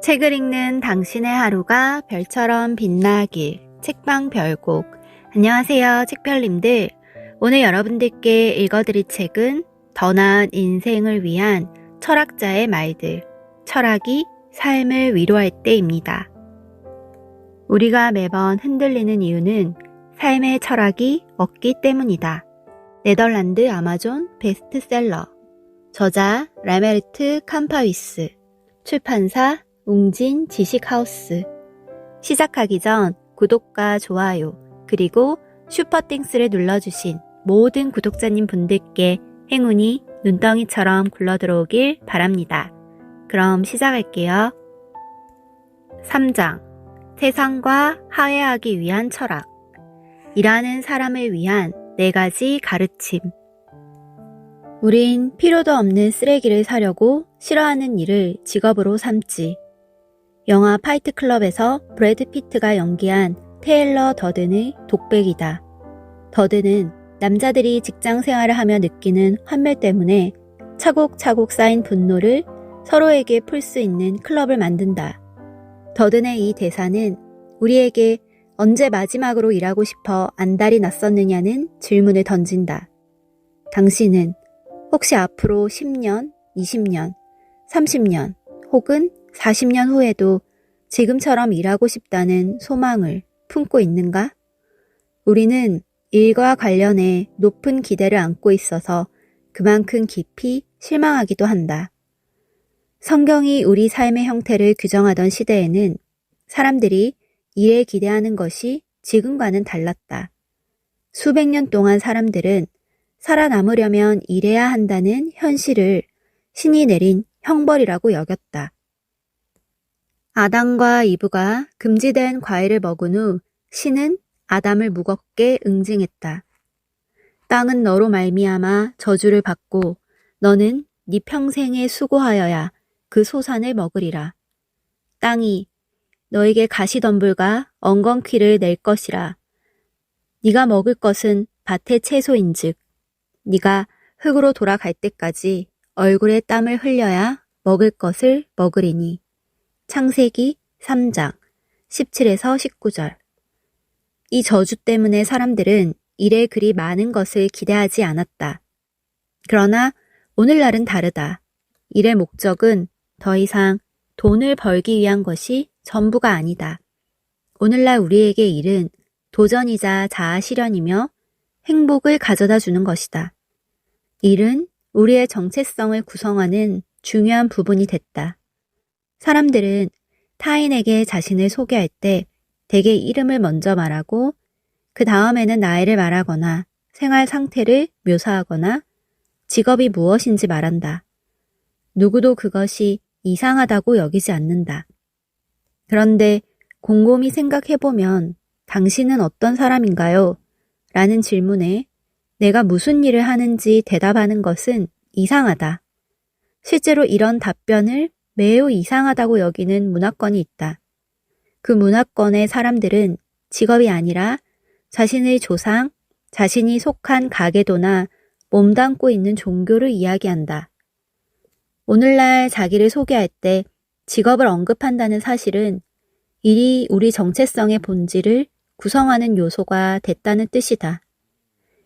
책을 읽는 당신의 하루가 별처럼 빛나길. 책방 별곡. 안녕하세요, 책별님들. 오늘 여러분들께 읽어드릴 책은 더 나은 인생을 위한 철학자의 말들. 철학이 삶을 위로할 때입니다. 우리가 매번 흔들리는 이유는 삶의 철학이 없기 때문이다. 네덜란드 아마존 베스트셀러. 저자 라메르트 캄파위스. 출판사 웅진 지식하우스. 시작하기 전 구독과 좋아요 그리고 슈퍼땡스를 눌러주신 모든 구독자님 분들께 행운이 눈덩이처럼 굴러들어오길 바랍니다. 그럼 시작할게요. 3장. 세상과 화해하기 위한 철학. 일하는 사람을 위한 4가지 가르침. 우린 필요도 없는 쓰레기를 사려고 싫어하는 일을 직업으로 삼지. 영화 파이트 클럽에서 브래드 피트가 연기한 테일러 더든의 독백이다. 더든은 남자들이 직장 생활을 하며 느끼는 환멸 때문에 차곡차곡 쌓인 분노를 서로에게 풀 수 있는 클럽을 만든다. 더든의 이 대사는 우리에게 언제 마지막으로 일하고 싶어 안달이 났었느냐는 질문을 던진다. 당신은 혹시 앞으로 10년, 20년, 30년 혹은 40년 후에도 지금처럼 일하고 싶다는 소망을 품고 있는가? 우리는 일과 관련해 높은 기대를 안고 있어서 그만큼 깊이 실망하기도 한다. 성경이 우리 삶의 형태를 규정하던 시대에는 사람들이 일에 기대하는 것이 지금과는 달랐다. 수백 년 동안 사람들은 살아남으려면 일해야 한다는 현실을 신이 내린 형벌이라고 여겼다. 아담과 이브가 금지된 과일을 먹은 후 신은 아담을 무겁게 응징했다. 땅은 너로 말미암아 저주를 받고 너는 네 평생에 수고하여야 그 소산을 먹으리라. 땅이 너에게 가시덤불과 엉겅퀴를 낼 것이라. 네가 먹을 것은 밭의 채소인즉 네가 흙으로 돌아갈 때까지 얼굴에 땀을 흘려야 먹을 것을 먹으리니. 창세기 3장 17에서 19절. 이 저주 때문에 사람들은 일에 그리 많은 것을 기대하지 않았다. 그러나 오늘날은 다르다. 일의 목적은 더 이상 돈을 벌기 위한 것이 전부가 아니다. 오늘날 우리에게 일은 도전이자 자아 실현이며 행복을 가져다 주는 것이다. 일은 우리의 정체성을 구성하는 중요한 부분이 됐다. 사람들은 타인에게 자신을 소개할 때 대개 이름을 먼저 말하고 그 다음에는 나이를 말하거나 생활 상태를 묘사하거나 직업이 무엇인지 말한다. 누구도 그것이 이상하다고 여기지 않는다. 그런데 곰곰이 생각해보면 당신은 어떤 사람인가요? 라는 질문에 내가 무슨 일을 하는지 대답하는 것은 이상하다. 실제로 이런 답변을 매우 이상하다고 여기는 문화권이 있다. 그 문화권의 사람들은 직업이 아니라 자신의 조상, 자신이 속한 가계도나 몸담고 있는 종교를 이야기한다. 오늘날 자기를 소개할 때 직업을 언급한다는 사실은 일이 우리 정체성의 본질을 구성하는 요소가 됐다는 뜻이다.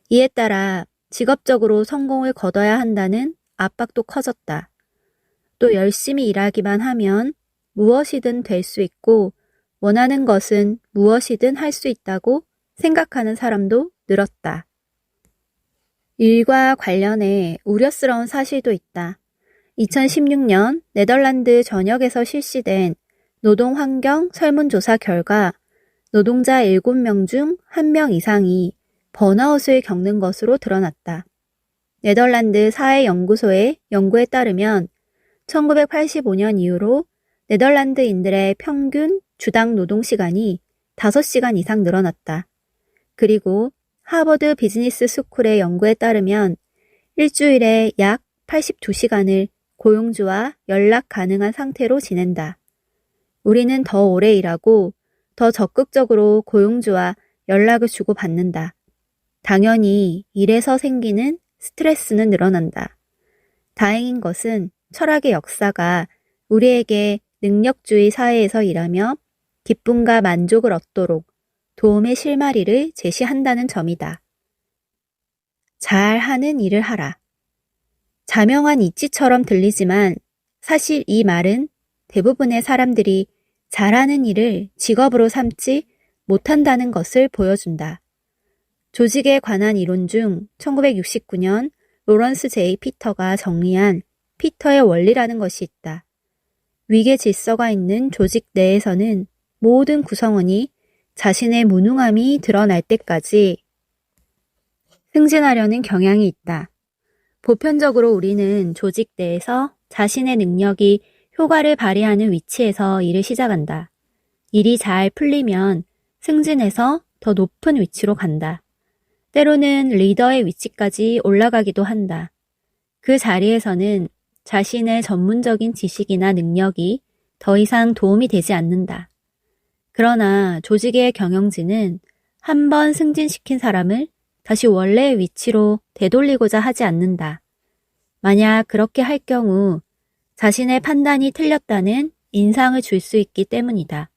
이에 따라 직업적으로 성공을 거둬야 한다는 압박도 커졌다. 또 열심히 일하기만 하면 무엇이든 될 수 있고 원하는 것은 무엇이든 할 수 있다고 생각하는 사람도 늘었다. 일과 관련해 우려스러운 사실도 있다. 2016년 네덜란드 전역에서 실시된 노동환경 설문조사 결과 노동자 7명 중 1명 이상이 번아웃을 겪는 것으로 드러났다. 네덜란드 사회연구소의 연구에 따르면 1985년 이후로 네덜란드인들의 평균 주당 노동시간이 5시간 이상 늘어났다. 그리고 하버드 비즈니스 스쿨의 연구에 따르면 일주일에 약 82시간을 고용주와 연락 가능한 상태로 지낸다. 우리는 더 오래 일하고 더 적극적으로 고용주와 연락을 주고받는다. 당연히 일에서 생기는 스트레스는 늘어난다. 다행인 것은 철학의 역사가 우리에게 능력주의 사회에서 일하며 기쁨과 만족을 얻도록 도움의 실마리를 제시한다는 점이다. 잘하는 일을 하라. 자명한 이치처럼 들리지만 사실 이 말은 대부분의 사람들이 잘하는 일을 직업으로 삼지 못한다는 것을 보여준다. 조직에 관한 이론 중 1969년 로런스 제이 피터가 정리한 피터의 원리라는 것이 있다. 위계 질서가 있는 조직 내에서는 모든 구성원이 자신의 무능함이 드러날 때까지 승진하려는 경향이 있다. 보편적으로 우리는 조직 내에서 자신의 능력이 효과를 발휘하는 위치에서 일을 시작한다. 일이 잘 풀리면 승진해서 더 높은 위치로 간다. 때로는 리더의 위치까지 올라가기도 한다. 그 자리에서는 자신의 전문적인 지식이나 능력이 더 이상 도움이 되지 않는다. 그러나 조직의 경영진은 한 번 승진시킨 사람을 다시 원래의 위치로 되돌리고자 하지 않는다. 만약 그렇게 할 경우 자신의 판단이 틀렸다는 인상을 줄 수 있기 때문이다.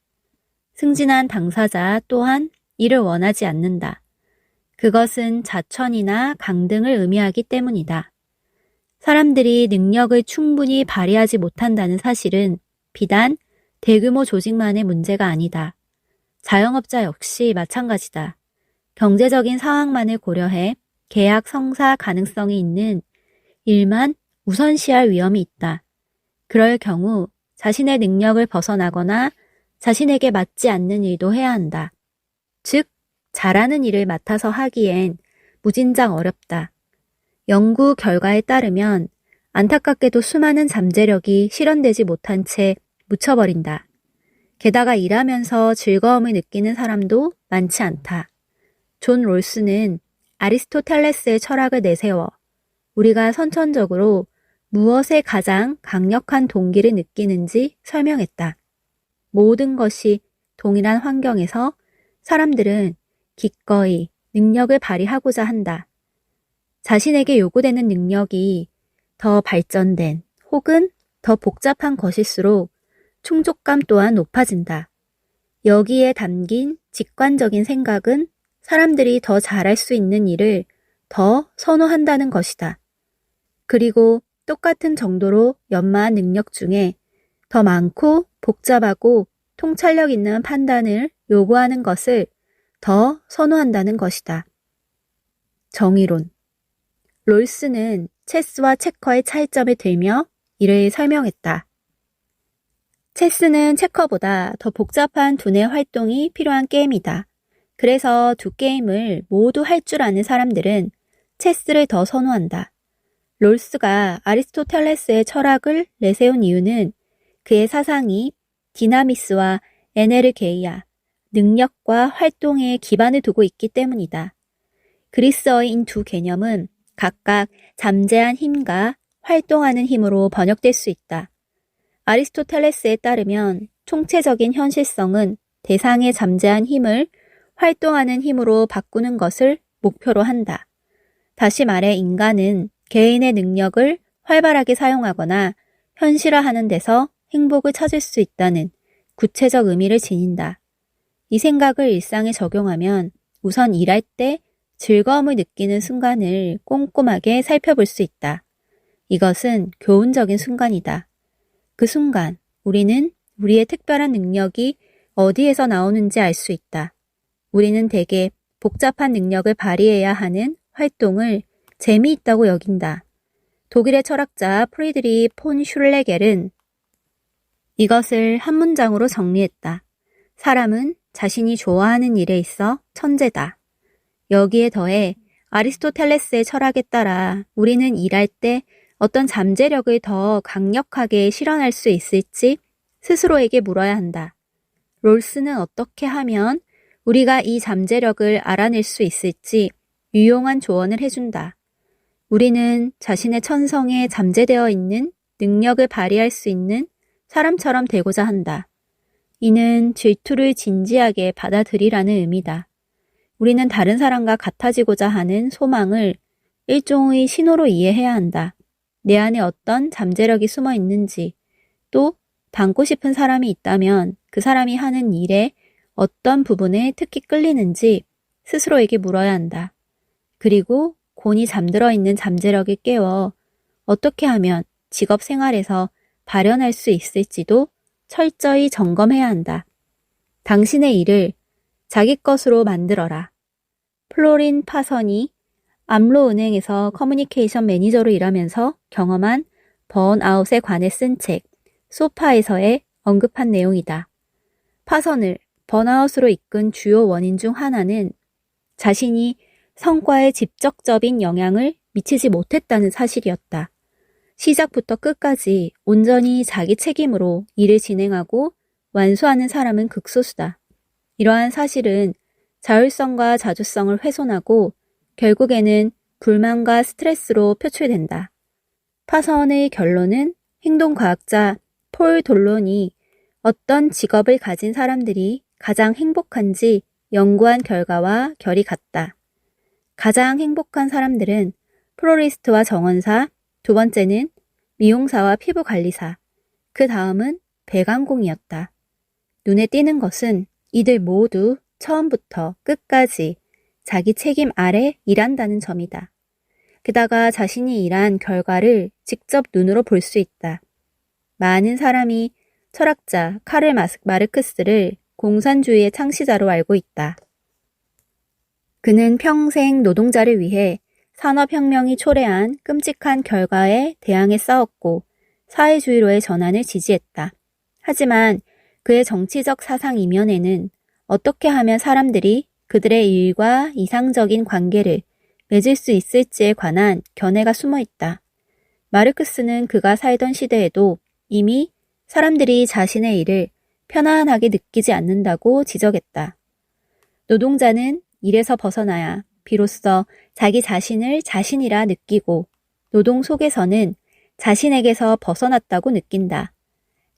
승진한 당사자 또한 이를 원하지 않는다. 그것은 자천이나 강등을 의미하기 때문이다. 사람들이 능력을 충분히 발휘하지 못한다는 사실은 비단 대규모 조직만의 문제가 아니다. 자영업자 역시 마찬가지다. 경제적인 상황만을 고려해 계약 성사 가능성이 있는 일만 우선시할 위험이 있다. 그럴 경우 자신의 능력을 벗어나거나 자신에게 맞지 않는 일도 해야 한다. 즉, 잘하는 일을 맡아서 하기엔 무진장 어렵다. 연구 결과에 따르면 안타깝게도 수많은 잠재력이 실현되지 못한 채 묻혀버린다. 게다가 일하면서 즐거움을 느끼는 사람도 많지 않다. 존 롤스는 아리스토텔레스의 철학을 내세워 우리가 선천적으로 무엇에 가장 강력한 동기를 느끼는지 설명했다. 모든 것이 동일한 환경에서 사람들은 기꺼이 능력을 발휘하고자 한다. 자신에게 요구되는 능력이 더 발전된 혹은 더 복잡한 것일수록 충족감 또한 높아진다. 여기에 담긴 직관적인 생각은 사람들이 더 잘할 수 있는 일을 더 선호한다는 것이다. 그리고 똑같은 정도로 연마한 능력 중에 더 많고 복잡하고 통찰력 있는 판단을 요구하는 것을 더 선호한다는 것이다. 정의론. 롤스는 체스와 체커의 차이점을 들며 이를 설명했다. 체스는 체커보다 더 복잡한 두뇌 활동이 필요한 게임이다. 그래서 두 게임을 모두 할 줄 아는 사람들은 체스를 더 선호한다. 롤스가 아리스토텔레스의 철학을 내세운 이유는 그의 사상이 디나미스와 에네르게이아, 능력과 활동에 기반을 두고 있기 때문이다. 그리스어인 두 개념은 각각 잠재한 힘과 활동하는 힘으로 번역될 수 있다. 아리스토텔레스에 따르면 총체적인 현실성은 대상의 잠재한 힘을 활동하는 힘으로 바꾸는 것을 목표로 한다. 다시 말해 인간은 개인의 능력을 활발하게 사용하거나 현실화하는 데서 행복을 찾을 수 있다는 구체적 의미를 지닌다. 이 생각을 일상에 적용하면 우선 일할 때 즐거움을 느끼는 순간을 꼼꼼하게 살펴볼 수 있다. 이것은 교훈적인 순간이다. 그 순간 우리는 우리의 특별한 능력이 어디에서 나오는지 알 수 있다. 우리는 대개 복잡한 능력을 발휘해야 하는 활동을 재미있다고 여긴다. 독일의 철학자 프리드리 폰 슐레겔은 이것을 한 문장으로 정리했다. 사람은 자신이 좋아하는 일에 있어 천재다. 여기에 더해 아리스토텔레스의 철학에 따라 우리는 일할 때 어떤 잠재력을 더 강력하게 실현할 수 있을지 스스로에게 물어야 한다. 롤스는 어떻게 하면 우리가 이 잠재력을 알아낼 수 있을지 유용한 조언을 해준다. 우리는 자신의 천성에 잠재되어 있는 능력을 발휘할 수 있는 사람처럼 되고자 한다. 이는 질투를 진지하게 받아들이라는 의미다. 우리는 다른 사람과 같아지고자 하는 소망을 일종의 신호로 이해해야 한다. 내 안에 어떤 잠재력이 숨어 있는지, 또 닮고 싶은 사람이 있다면 그 사람이 하는 일의 어떤 부분에 특히 끌리는지 스스로에게 물어야 한다. 그리고 곤히 잠들어 있는 잠재력을 깨워 어떻게 하면 직업 생활에서 발현할 수 있을지도 철저히 점검해야 한다. 당신의 일을 자기 것으로 만들어라. 플로린 파선이 암로은행에서 커뮤니케이션 매니저로 일하면서 경험한 번아웃에 관해 쓴 책 소파에서의 언급한 내용이다. 파선을 번아웃으로 이끈 주요 원인 중 하나는 자신이 성과에 직접적인 영향을 미치지 못했다는 사실이었다. 시작부터 끝까지 온전히 자기 책임으로 일을 진행하고 완수하는 사람은 극소수다. 이러한 사실은 자율성과 자주성을 훼손하고 결국에는 불만과 스트레스로 표출된다. 파선의 결론은 행동과학자 폴 돌론이 어떤 직업을 가진 사람들이 가장 행복한지 연구한 결과와 결이 같다. 가장 행복한 사람들은 플로리스트와 정원사, 두 번째는 미용사와 피부관리사, 그 다음은 배관공이었다. 눈에 띄는 것은 이들 모두 처음부터 끝까지 자기 책임 아래 일한다는 점이다. 게다가 자신이 일한 결과를 직접 눈으로 볼 수 있다. 많은 사람이 철학자 카를 마르크스를 공산주의의 창시자로 알고 있다. 그는 평생 노동자를 위해 산업혁명이 초래한 끔찍한 결과에 대항해 싸웠고 사회주의로의 전환을 지지했다. 하지만 그의 정치적 사상 이면에는 어떻게 하면 사람들이 그들의 일과 이상적인 관계를 맺을 수 있을지에 관한 견해가 숨어 있다. 마르크스는 그가 살던 시대에도 이미 사람들이 자신의 일을 편안하게 느끼지 않는다고 지적했다. 노동자는 일에서 벗어나야 비로소 자기 자신을 자신이라 느끼고 노동 속에서는 자신에게서 벗어났다고 느낀다.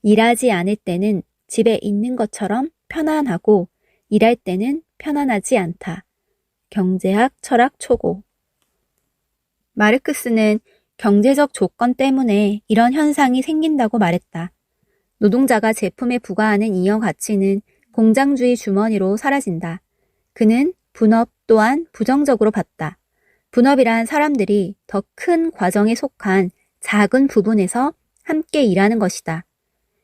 일하지 않을 때는 집에 있는 것처럼 편안하고 일할 때는 편안하지 않다. 경제학 철학 초고. 마르크스는 경제적 조건 때문에 이런 현상이 생긴다고 말했다. 노동자가 제품에 부과하는 이영 가치는 공장주의 주머니로 사라진다. 그는 분업 또한 부정적으로 봤다. 분업이란 사람들이 더 큰 과정에 속한 작은 부분에서 함께 일하는 것이다.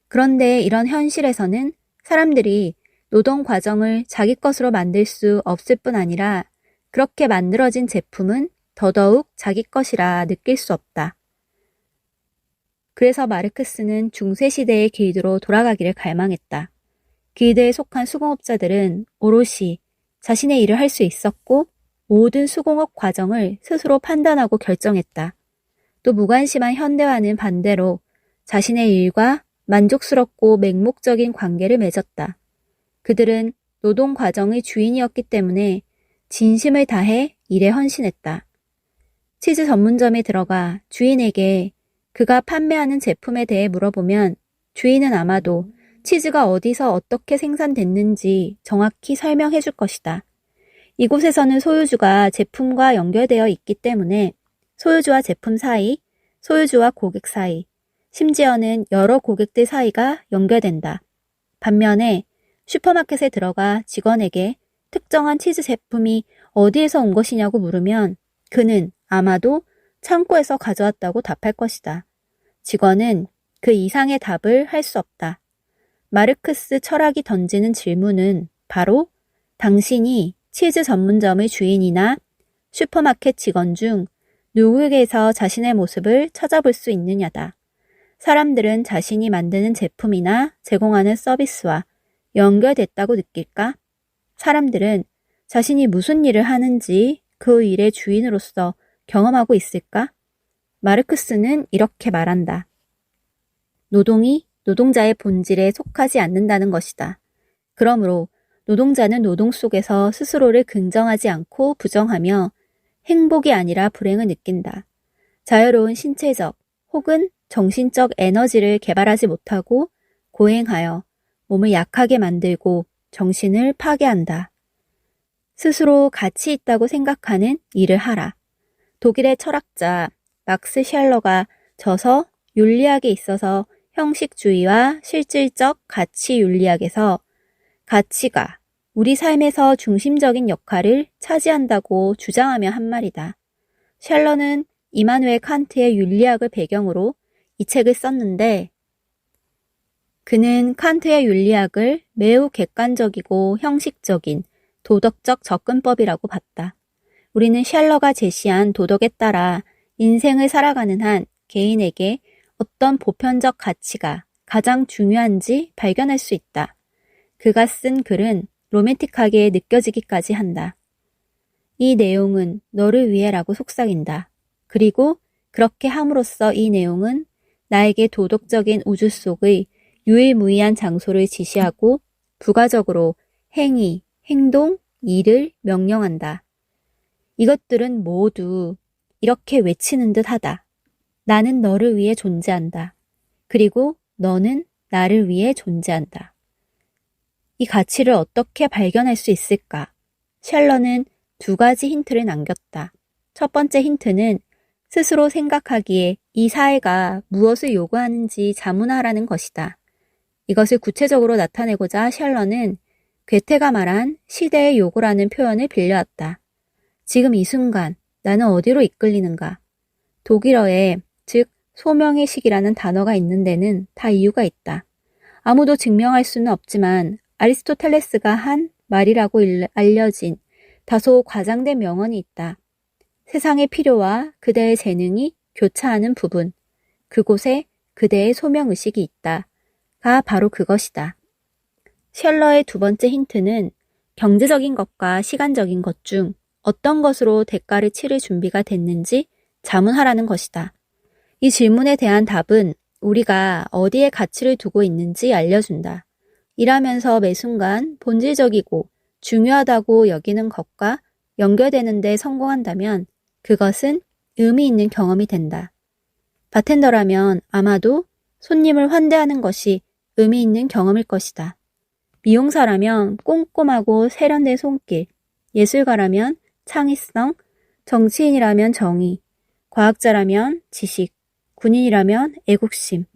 그런데 이런 현실에서는 사람들이 노동 과정을 자기 것으로 만들 수 없을 뿐 아니라 그렇게 만들어진 제품은 더더욱 자기 것이라 느낄 수 없다. 그래서 마르크스는 중세시대의 길드로 돌아가기를 갈망했다. 길드에 속한 수공업자들은 오롯이 자신의 일을 할 수 있었고 모든 수공업 과정을 스스로 판단하고 결정했다. 또 무관심한 현대화는 반대로 자신의 일과 만족스럽고 맹목적인 관계를 맺었다. 그들은 노동 과정의 주인이었기 때문에 진심을 다해 일에 헌신했다. 치즈 전문점에 들어가 주인에게 그가 판매하는 제품에 대해 물어보면 주인은 아마도 치즈가 어디서 어떻게 생산됐는지 정확히 설명해 줄 것이다. 이곳에서는 소유주가 제품과 연결되어 있기 때문에 소유주와 제품 사이, 소유주와 고객 사이, 심지어는 여러 고객들 사이가 연결된다. 반면에 슈퍼마켓에 들어가 직원에게 특정한 치즈 제품이 어디에서 온 것이냐고 물으면 그는 아마도 창고에서 가져왔다고 답할 것이다. 직원은 그 이상의 답을 할 수 없다. 마르크스 철학이 던지는 질문은 바로 당신이 치즈 전문점의 주인이나 슈퍼마켓 직원 중 누구에게서 자신의 모습을 찾아볼 수 있느냐다. 사람들은 자신이 만드는 제품이나 제공하는 서비스와 연결됐다고 느낄까? 사람들은 자신이 무슨 일을 하는지 그 일의 주인으로서 경험하고 있을까? 마르크스는 이렇게 말한다. 노동이 노동자의 본질에 속하지 않는다는 것이다. 그러므로 노동자는 노동 속에서 스스로를 긍정하지 않고 부정하며 행복이 아니라 불행을 느낀다. 자유로운 신체적 혹은 정신적 에너지를 개발하지 못하고 고행하여 몸을 약하게 만들고 정신을 파괴한다. 스스로 가치 있다고 생각하는 일을 하라. 독일의 철학자 막스 샬러가 저서 윤리학에 있어서 형식주의와 실질적 가치 윤리학에서 가치가 우리 삶에서 중심적인 역할을 차지한다고 주장하며 한 말이다. 셜러는 이마누엘 칸트의 윤리학을 배경으로 이 책을 썼는데 그는 칸트의 윤리학을 매우 객관적이고 형식적인 도덕적 접근법이라고 봤다. 우리는 셜러가 제시한 도덕에 따라 인생을 살아가는 한 개인에게 어떤 보편적 가치가 가장 중요한지 발견할 수 있다. 그가 쓴 글은 로맨틱하게 느껴지기까지 한다. 이 내용은 너를 위해라고 속삭인다. 그리고 그렇게 함으로써 이 내용은 나에게 도덕적인 우주 속의 유일무이한 장소를 지시하고 부가적으로 행위, 행동, 일을 명령한다. 이것들은 모두 이렇게 외치는 듯 하다. 나는 너를 위해 존재한다. 그리고 너는 나를 위해 존재한다. 이 가치를 어떻게 발견할 수 있을까? 셜러는 두 가지 힌트를 남겼다. 첫 번째 힌트는 스스로 생각하기에 이 사회가 무엇을 요구하는지 자문하라는 것이다. 이것을 구체적으로 나타내고자 셜러는 괴테가 말한 시대의 요구라는 표현을 빌려왔다. 지금 이 순간 나는 어디로 이끌리는가? 독일어에 즉 소명의 시기라는 단어가 있는 데는 다 이유가 있다. 아무도 증명할 수는 없지만 아리스토텔레스가 한 말이라고 알려진 다소 과장된 명언이 있다. 세상의 필요와 그대의 재능이 교차하는 부분, 그곳에 그대의 소명의식이 있다가 바로 그것이다. 셜러의 두 번째 힌트는 경제적인 것과 시간적인 것 중 어떤 것으로 대가를 치를 준비가 됐는지 자문하라는 것이다. 이 질문에 대한 답은 우리가 어디에 가치를 두고 있는지 알려준다. 일하면서 매 순간 본질적이고 중요하다고 여기는 것과 연결되는 데 성공한다면 그것은 의미 있는 경험이 된다. 바텐더라면 아마도 손님을 환대하는 것이 의미 있는 경험일 것이다. 미용사라면 꼼꼼하고 세련된 손길, 예술가라면 창의성, 정치인이라면 정의, 과학자라면 지식, 군인이라면 애국심,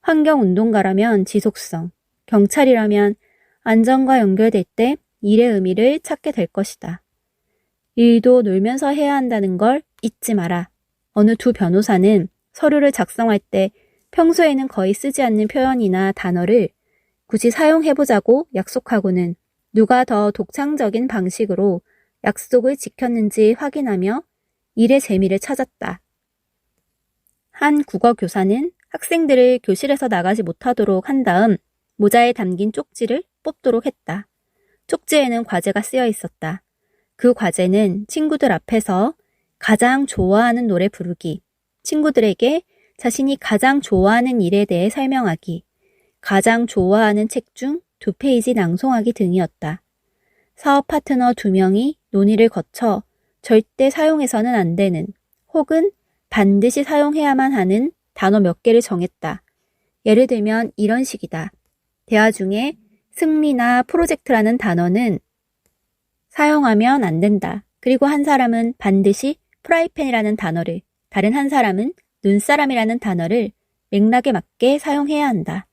환경운동가라면 지속성, 경찰이라면 안전과 연결될 때 일의 의미를 찾게 될 것이다. 일도 놀면서 해야 한다는 걸 잊지 마라. 어느 두 변호사는 서류를 작성할 때 평소에는 거의 쓰지 않는 표현이나 단어를 굳이 사용해보자고 약속하고는 누가 더 독창적인 방식으로 약속을 지켰는지 확인하며 일의 재미를 찾았다. 한 국어 교사는 학생들을 교실에서 나가지 못하도록 한 다음 모자에 담긴 쪽지를 뽑도록 했다. 쪽지에는 과제가 쓰여 있었다. 그 과제는 친구들 앞에서 가장 좋아하는 노래 부르기, 친구들에게 자신이 가장 좋아하는 일에 대해 설명하기, 가장 좋아하는 책 중 2페이지 낭송하기 등이었다. 사업 파트너 2명이 논의를 거쳐 절대 사용해서는 안 되는 혹은 반드시 사용해야만 하는 단어 몇 개를 정했다. 예를 들면 이런 식이다. 대화 중에 승리나 프로젝트라는 단어는 사용하면 안 된다. 그리고 한 사람은 반드시 프라이팬이라는 단어를, 다른 한 사람은 눈사람이라는 단어를 맥락에 맞게 사용해야 한다.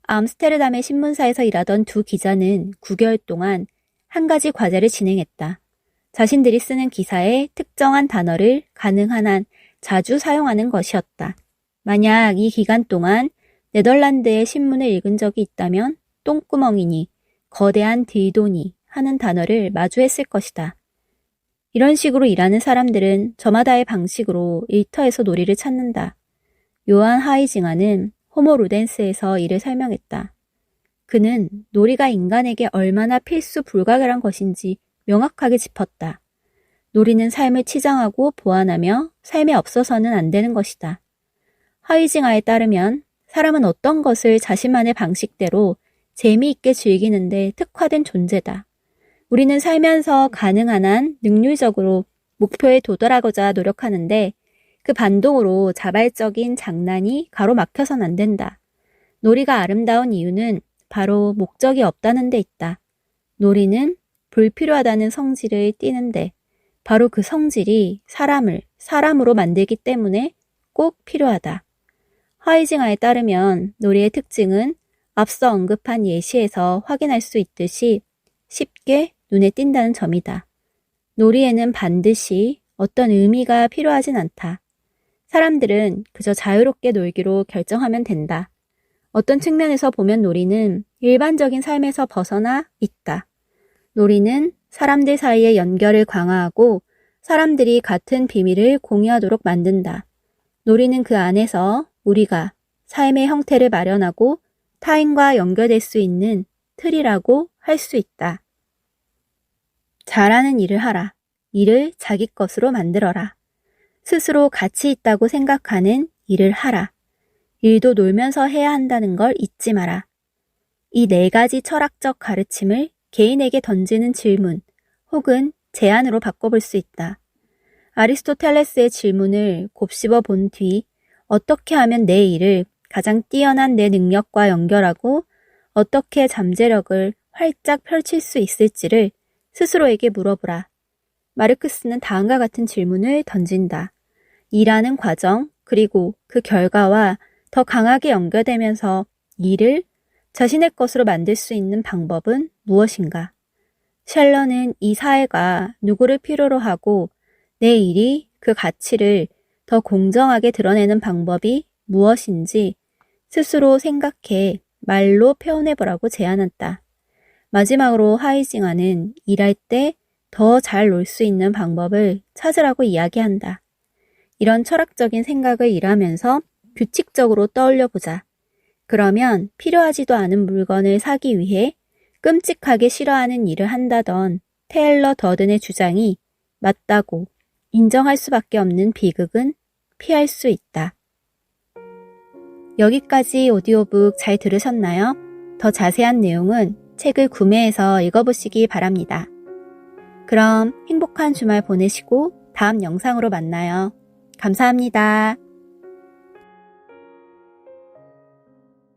암스테르담의 신문사에서 일하던 두 기자는 9개월 동안 한 가지 과제를 진행했다. 자신들이 쓰는 기사에 특정한 단어를 가능한 한 자주 사용하는 것이었다. 만약 이 기간 동안 네덜란드의 신문을 읽은 적이 있다면 똥구멍이니, 거대한 딜도니 하는 단어를 마주했을 것이다. 이런 식으로 일하는 사람들은 저마다의 방식으로 일터에서 놀이를 찾는다. 요한 하이징어는 호모 루덴스에서 이를 설명했다. 그는 놀이가 인간에게 얼마나 필수 불가결한 것인지 명확하게 짚었다. 놀이는 삶을 치장하고 보완하며 삶에 없어서는 안 되는 것이다. 하이징어에 따르면 사람은 어떤 것을 자신만의 방식대로 재미있게 즐기는데 특화된 존재다. 우리는 살면서 가능한 한 능률적으로 목표에 도달하고자 노력하는데 그 반동으로 자발적인 장난이 가로막혀선 안 된다. 놀이가 아름다운 이유는 바로 목적이 없다는 데 있다. 놀이는 불필요하다는 성질을 띠는데 바로 그 성질이 사람을 사람으로 만들기 때문에 꼭 필요하다. 허이징아에 따르면 놀이의 특징은 앞서 언급한 예시에서 확인할 수 있듯이 쉽게 눈에 띈다는 점이다. 놀이에는 반드시 어떤 의미가 필요하진 않다. 사람들은 그저 자유롭게 놀기로 결정하면 된다. 어떤 측면에서 보면 놀이는 일반적인 삶에서 벗어나 있다. 놀이는 사람들 사이의 연결을 강화하고 사람들이 같은 비밀을 공유하도록 만든다. 놀이는 그 안에서 우리가 삶의 형태를 마련하고 타인과 연결될 수 있는 틀이라고 할 수 있다. 잘하는 일을 하라. 일을 자기 것으로 만들어라. 스스로 가치 있다고 생각하는 일을 하라. 일도 놀면서 해야 한다는 걸 잊지 마라. 이 네 가지 철학적 가르침을 개인에게 던지는 질문 혹은 제안으로 바꿔볼 수 있다. 아리스토텔레스의 질문을 곱씹어 본 뒤 어떻게 하면 내 일을 가장 뛰어난 내 능력과 연결하고 어떻게 잠재력을 활짝 펼칠 수 있을지를 스스로에게 물어보라. 마르크스는 다음과 같은 질문을 던진다. 일하는 과정 그리고 그 결과와 더 강하게 연결되면서 일을 자신의 것으로 만들 수 있는 방법은 무엇인가? 셜러는 이 사회가 누구를 필요로 하고 내 일이 그 가치를 더 공정하게 드러내는 방법이 무엇인지 스스로 생각해 말로 표현해보라고 제안했다. 마지막으로 하이징어는 일할 때 더 잘 놀 수 있는 방법을 찾으라고 이야기한다. 이런 철학적인 생각을 일하면서 규칙적으로 떠올려보자. 그러면 필요하지도 않은 물건을 사기 위해 끔찍하게 싫어하는 일을 한다던 테일러 더든의 주장이 맞다고 인정할 수밖에 없는 비극은 피할 수 있다. 여기까지 오디오북 잘 들으셨나요? 더 자세한 내용은 책을 구매해서 읽어보시기 바랍니다. 그럼 행복한 주말 보내시고 다음 영상으로 만나요. 감사합니다.